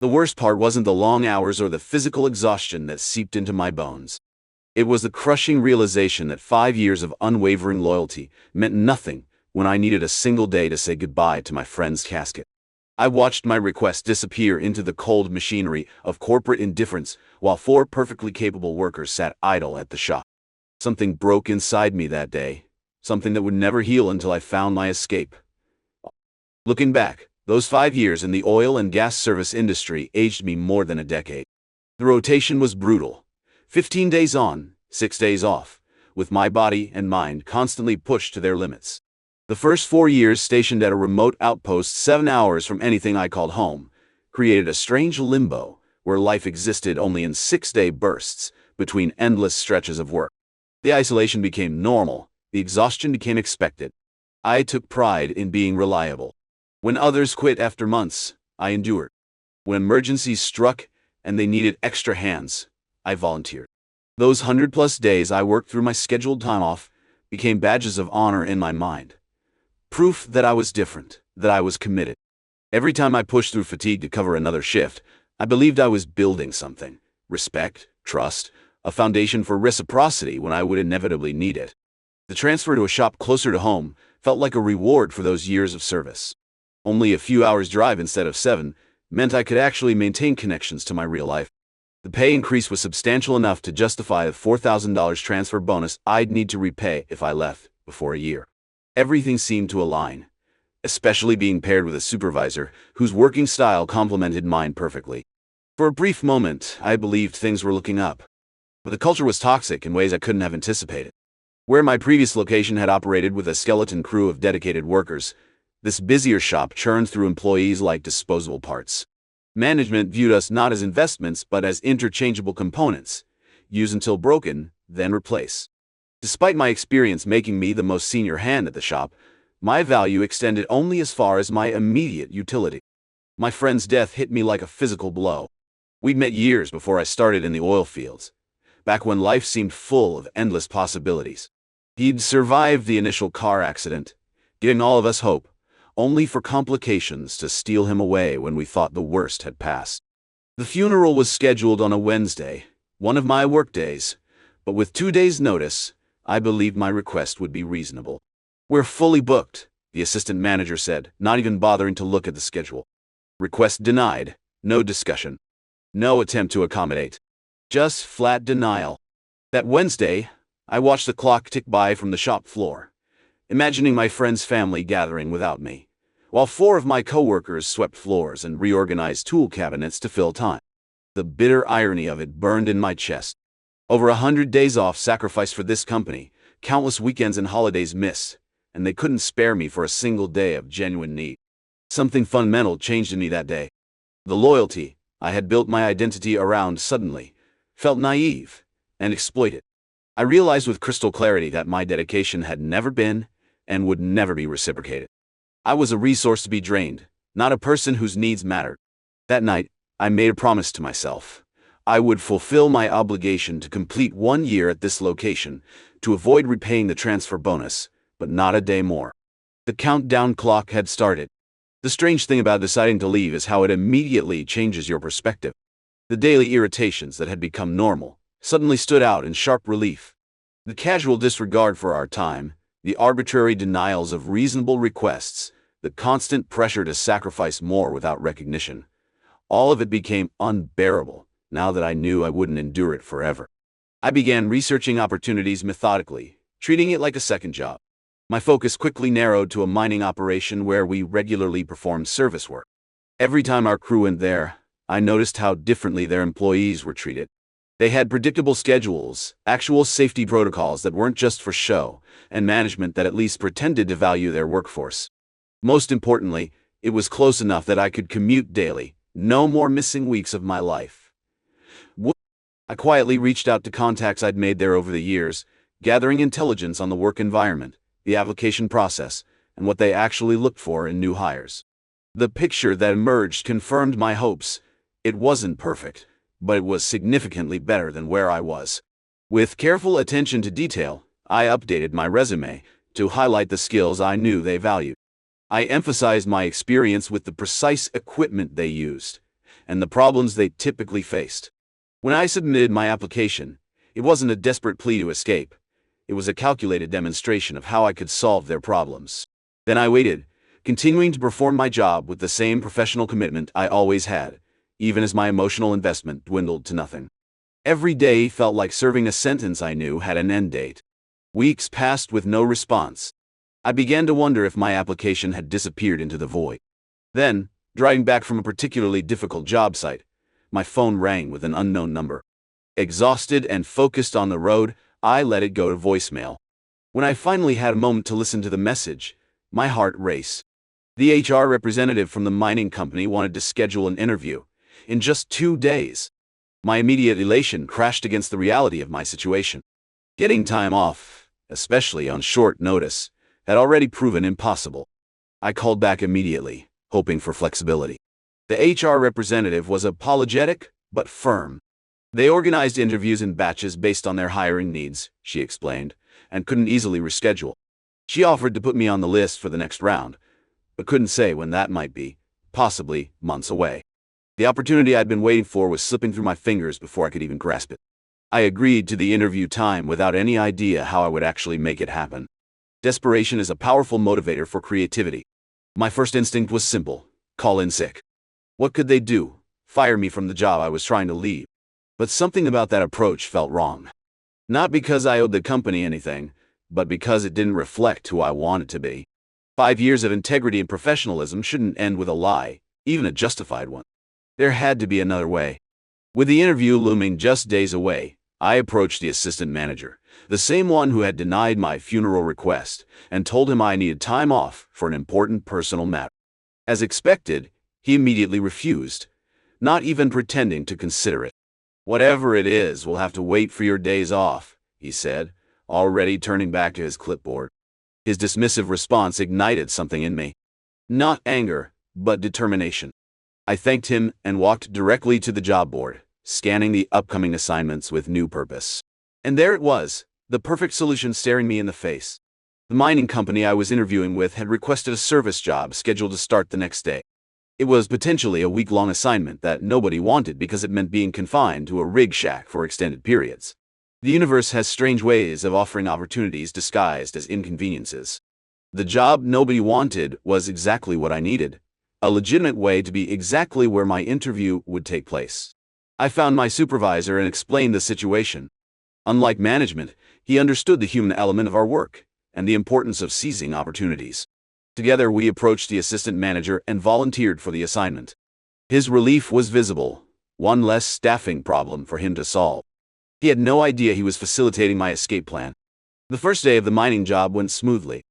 The worst part wasn't the long hours or the physical exhaustion that seeped into my bones. It was the crushing realization that 5 years of unwavering loyalty meant nothing when I needed a single day to say goodbye to my friend's casket. I watched my request disappear into the cold machinery of corporate indifference while 4 perfectly capable workers sat idle at the shop. Something broke inside me that day, something that would never heal until I found my escape. Looking back, those 5 years in the oil and gas service industry aged me more than a decade. The rotation was brutal. 15 days on, 6 days off, with my body and mind constantly pushed to their limits. The first 4 years stationed at a remote outpost 7 hours from anything I called home created a strange limbo where life existed only in 6-day bursts between endless stretches of work. The isolation became normal, the exhaustion became expected. I took pride in being reliable. When others quit after months, I endured. When emergencies struck and they needed extra hands, I volunteered. Those 100-plus days I worked through my scheduled time off became badges of honor in my mind. Proof that I was different, that I was committed. Every time I pushed through fatigue to cover another shift, I believed I was building something. Respect, trust, a foundation for reciprocity when I would inevitably need it. The transfer to a shop closer to home felt like a reward for those years of service. Only a few hours drive instead of 7 meant I could actually maintain connections to my real life. The pay increase was substantial enough to justify the $4,000 transfer bonus I'd need to repay if I left before a year. Everything seemed to align, especially being paired with a supervisor whose working style complemented mine perfectly. For a brief moment, I believed things were looking up, but the culture was toxic in ways I couldn't have anticipated. Where my previous location had operated with a skeleton crew of dedicated workers, this busier shop churned through employees like disposable parts. Management viewed us not as investments but as interchangeable components, use until broken, then replace. Despite my experience making me the most senior hand at the shop, my value extended only as far as my immediate utility. My friend's death hit me like a physical blow. We'd met years before I started in the oil fields, back when life seemed full of endless possibilities. He'd survived the initial car accident, giving all of us hope, only for complications to steal him away when we thought the worst had passed. The funeral was scheduled on a Wednesday, one of my workdays, but with 2 days' notice, I believed my request would be reasonable. "We're fully booked," the assistant manager said, not even bothering to look at the schedule. Request denied, no discussion. No attempt to accommodate. Just flat denial. That Wednesday, I watched the clock tick by from the shop floor, imagining my friend's family gathering without me, while 4 of my coworkers swept floors and reorganized tool cabinets to fill time. The bitter irony of it burned in my chest. Over 100 days off sacrificed for this company, countless weekends and holidays missed, and they couldn't spare me for a single day of genuine need. Something fundamental changed in me that day. The loyalty I had built my identity around suddenly felt naive and exploited. I realized with crystal clarity that my dedication had never been and would never be reciprocated. I was a resource to be drained, not a person whose needs mattered. That night, I made a promise to myself. I would fulfill my obligation to complete 1 year at this location, to avoid repaying the transfer bonus, but not a day more. The countdown clock had started. The strange thing about deciding to leave is how it immediately changes your perspective. The daily irritations that had become normal suddenly stood out in sharp relief. The casual disregard for our time, the arbitrary denials of reasonable requests, the constant pressure to sacrifice more without recognition, all of it became unbearable now that I knew I wouldn't endure it forever. I began researching opportunities methodically, treating it like a second job. My focus quickly narrowed to a mining operation where we regularly performed service work. Every time our crew went there, I noticed how differently their employees were treated. They had predictable schedules, actual safety protocols that weren't just for show, and management that at least pretended to value their workforce. Most importantly, it was close enough that I could commute daily, no more missing weeks of my life. I quietly reached out to contacts I'd made there over the years, gathering intelligence on the work environment, the application process, and what they actually looked for in new hires. The picture that emerged confirmed my hopes. It wasn't perfect, but it was significantly better than where I was. With careful attention to detail, I updated my resume to highlight the skills I knew they valued. I emphasized my experience with the precise equipment they used, and the problems they typically faced. When I submitted my application, it wasn't a desperate plea to escape. It was a calculated demonstration of how I could solve their problems. Then I waited, continuing to perform my job with the same professional commitment I always had, even as my emotional investment dwindled to nothing. Every day felt like serving a sentence I knew had an end date. Weeks passed with no response. I began to wonder if my application had disappeared into the void. Then, driving back from a particularly difficult job site, my phone rang with an unknown number. Exhausted and focused on the road, I let it go to voicemail. When I finally had a moment to listen to the message, my heart raced. The HR representative from the mining company wanted to schedule an interview in just 2 days. My immediate elation crashed against the reality of my situation. Getting time off, especially on short notice, had already proven impossible. I called back immediately, hoping for flexibility. The HR representative was apologetic, but firm. They organized interviews in batches based on their hiring needs, she explained, and couldn't easily reschedule. She offered to put me on the list for the next round, but couldn't say when that might be, possibly months away. The opportunity I'd been waiting for was slipping through my fingers before I could even grasp it. I agreed to the interview time without any idea how I would actually make it happen. Desperation is a powerful motivator for creativity. My first instinct was simple: call in sick. What could they do? Fire me from the job I was trying to leave? But something about that approach felt wrong. Not because I owed the company anything, but because it didn't reflect who I wanted to be. 5 years of integrity and professionalism shouldn't end with a lie, even a justified one. There had to be another way. With the interview looming just days away, I approached the assistant manager, the same one who had denied my funeral request, and told him I needed time off for an important personal matter. As expected, he immediately refused, not even pretending to consider it. "Whatever it is, we'll have to wait for your days off," he said, already turning back to his clipboard. His dismissive response ignited something in me. Not anger, but determination. I thanked him and walked directly to the job board, scanning the upcoming assignments with new purpose. And there it was, the perfect solution staring me in the face. The mining company I was interviewing with had requested a service job scheduled to start the next day. It was potentially a week-long assignment that nobody wanted because it meant being confined to a rig shack for extended periods. The universe has strange ways of offering opportunities disguised as inconveniences. The job nobody wanted was exactly what I needed, a legitimate way to be exactly where my interview would take place. I found my supervisor and explained the situation. Unlike management, he understood the human element of our work and the importance of seizing opportunities. Together we approached the assistant manager and volunteered for the assignment. His relief was visible, one less staffing problem for him to solve. He had no idea he was facilitating my escape plan. The first day of the mining job went smoothly.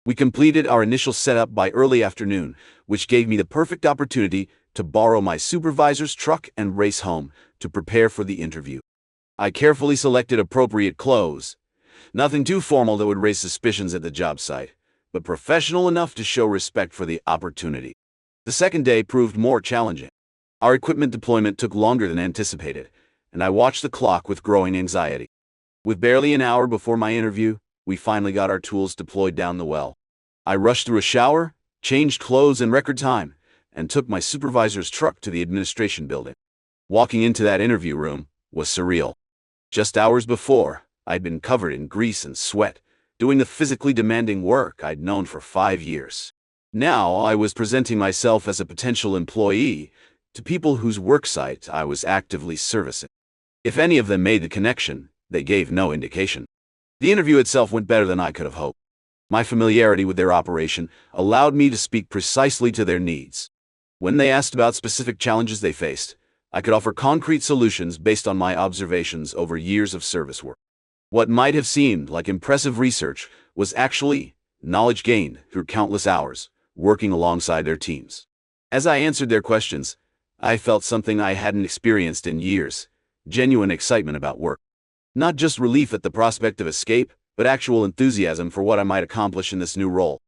We completed our initial setup by early afternoon, which gave me the perfect opportunity to borrow my supervisor's truck and race home to prepare for the interview. I carefully selected appropriate clothes, nothing too formal that would raise suspicions at the job site, but professional enough to show respect for the opportunity. The second day proved more challenging. Our equipment deployment took longer than anticipated, and I watched the clock with growing anxiety. With barely an hour before my interview, we finally got our tools deployed down the well. I rushed through a shower, changed clothes in record time, and took my supervisor's truck to the administration building. Walking into that interview room was surreal. Just hours before, I'd been covered in grease and sweat, doing the physically demanding work I'd known for 5 years. Now I was presenting myself as a potential employee to people whose worksite I was actively servicing. If any of them made the connection, they gave no indication. The interview itself went better than I could have hoped. My familiarity with their operation allowed me to speak precisely to their needs. When they asked about specific challenges they faced, I could offer concrete solutions based on my observations over years of service work. What might have seemed like impressive research was actually knowledge gained through countless hours, working alongside their teams. As I answered their questions, I felt something I hadn't experienced in years: genuine excitement about work. Not just relief at the prospect of escape, but actual enthusiasm for what I might accomplish in this new role.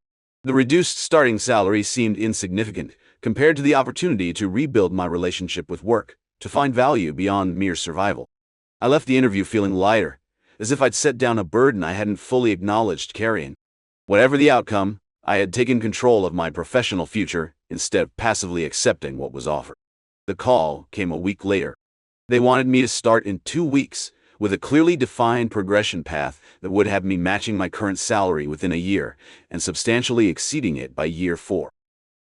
The reduced starting salary seemed insignificant compared to the opportunity to rebuild my relationship with work, to find value beyond mere survival. I left the interview feeling lighter, as if I'd set down a burden I hadn't fully acknowledged carrying. Whatever the outcome, I had taken control of my professional future instead of passively accepting what was offered. The call came a week later. They wanted me to start in 2 weeks, with a clearly defined progression path that would have me matching my current salary within a year and substantially exceeding it by year 4.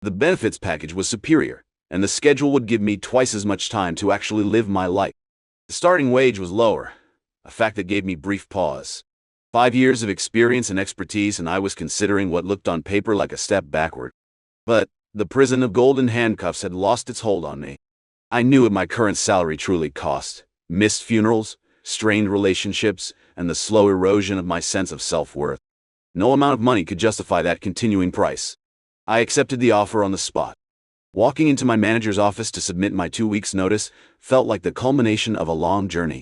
The benefits package was superior, and the schedule would give me twice as much time to actually live my life. The starting wage was lower, a fact that gave me brief pause. 5 years of experience and expertise, and I was considering what looked on paper like a step backward. But the prison of golden handcuffs had lost its hold on me. I knew what my current salary truly cost: missed funerals, strained relationships, and the slow erosion of my sense of self-worth. No amount of money could justify that continuing price. I accepted the offer on the spot. Walking into my manager's office to submit my 2 weeks' notice felt like the culmination of a long journey.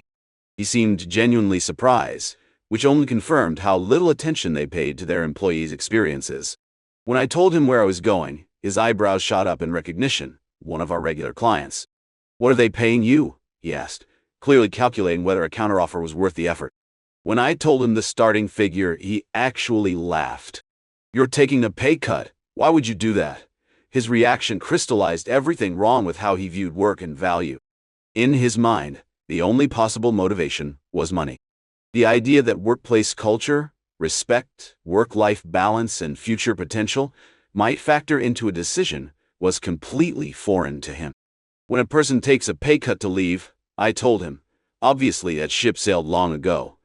He seemed genuinely surprised, which only confirmed how little attention they paid to their employees' experiences. When I told him where I was going, his eyebrows shot up in recognition. One of our regular clients. "What are they paying you?" he asked, clearly calculating whether a counteroffer was worth the effort. When I told him the starting figure, he actually laughed. "You're taking a pay cut. Why would you do that?" His reaction crystallized everything wrong with how he viewed work and value. In his mind, the only possible motivation was money. The idea that workplace culture, respect, work-life balance, and future potential might factor into a decision was completely foreign to him. When a person takes a pay cut to leave, I told him, obviously that ship sailed long ago.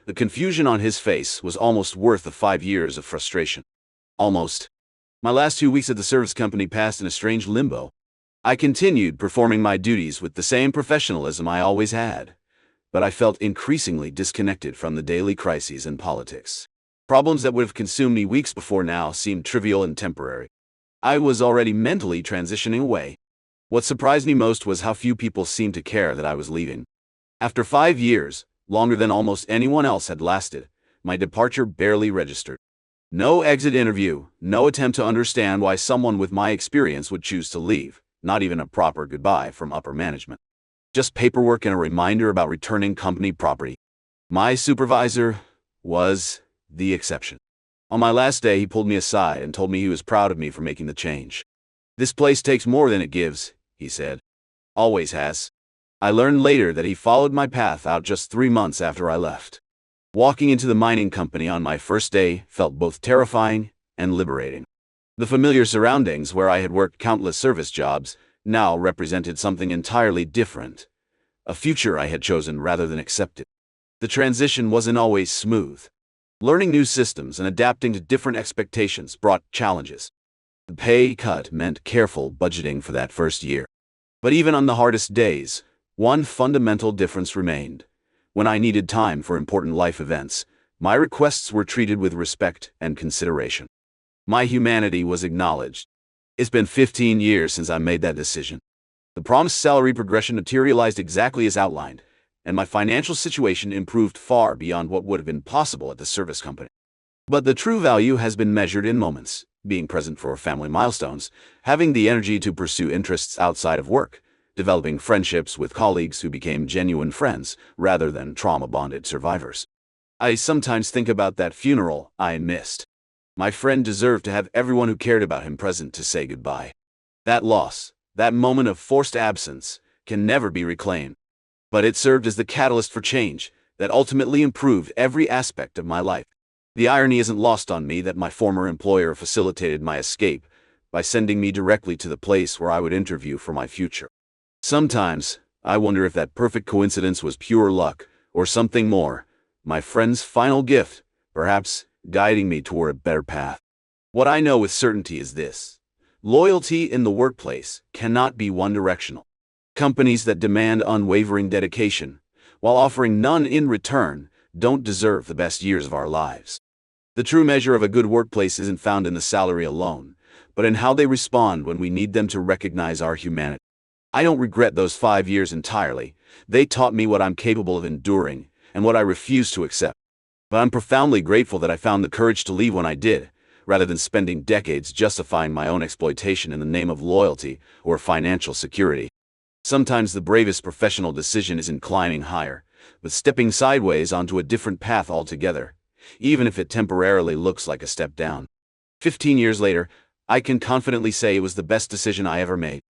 The confusion on his face was almost worth the 5 years of frustration. Almost. My last 2 weeks at the service company passed in a strange limbo. I continued performing my duties with the same professionalism I always had, but I felt increasingly disconnected from the daily crises and politics. Problems that would have consumed me weeks before now seemed trivial and temporary. I was already mentally transitioning away. What surprised me most was how few people seemed to care that I was leaving. After 5 years, longer than almost anyone else had lasted, my departure barely registered. No exit interview, no attempt to understand why someone with my experience would choose to leave, not even a proper goodbye from upper management. Just paperwork and a reminder about returning company property. My supervisor was the exception. On my last day, he pulled me aside and told me he was proud of me for making the change. "This place takes more than it gives," he said. "Always has." I learned later that he followed my path out just 3 months after I left. Walking into the mining company on my first day felt both terrifying and liberating. The familiar surroundings where I had worked countless service jobs now represented something entirely different, a future I had chosen rather than accepted. The transition wasn't always smooth. Learning new systems and adapting to different expectations brought challenges. The pay cut meant careful budgeting for that first year. But even on the hardest days, one fundamental difference remained. When I needed time for important life events, my requests were treated with respect and consideration. My humanity was acknowledged. It's been 15 years since I made that decision. The promised salary progression materialized exactly as outlined, and my financial situation improved far beyond what would have been possible at the service company. But the true value has been measured in moments, being present for family milestones, having the energy to pursue interests outside of work, developing friendships with colleagues who became genuine friends rather than trauma-bonded survivors. I sometimes think about that funeral I missed. My friend deserved to have everyone who cared about him present to say goodbye. That loss, that moment of forced absence, can never be reclaimed. But it served as the catalyst for change that ultimately improved every aspect of my life. The irony isn't lost on me that my former employer facilitated my escape by sending me directly to the place where I would interview for my future. Sometimes, I wonder if that perfect coincidence was pure luck or something more, my friend's final gift, perhaps guiding me toward a better path. What I know with certainty is this: loyalty in the workplace cannot be one-directional. Companies that demand unwavering dedication, while offering none in return, don't deserve the best years of our lives. The true measure of a good workplace isn't found in the salary alone, but in how they respond when we need them to recognize our humanity. I don't regret those 5 years entirely. They taught me what I'm capable of enduring and what I refuse to accept. But I'm profoundly grateful that I found the courage to leave when I did, rather than spending decades justifying my own exploitation in the name of loyalty or financial security. Sometimes the bravest professional decision isn't climbing higher, but stepping sideways onto a different path altogether, even if it temporarily looks like a step down. 15 years later, I can confidently say it was the best decision I ever made.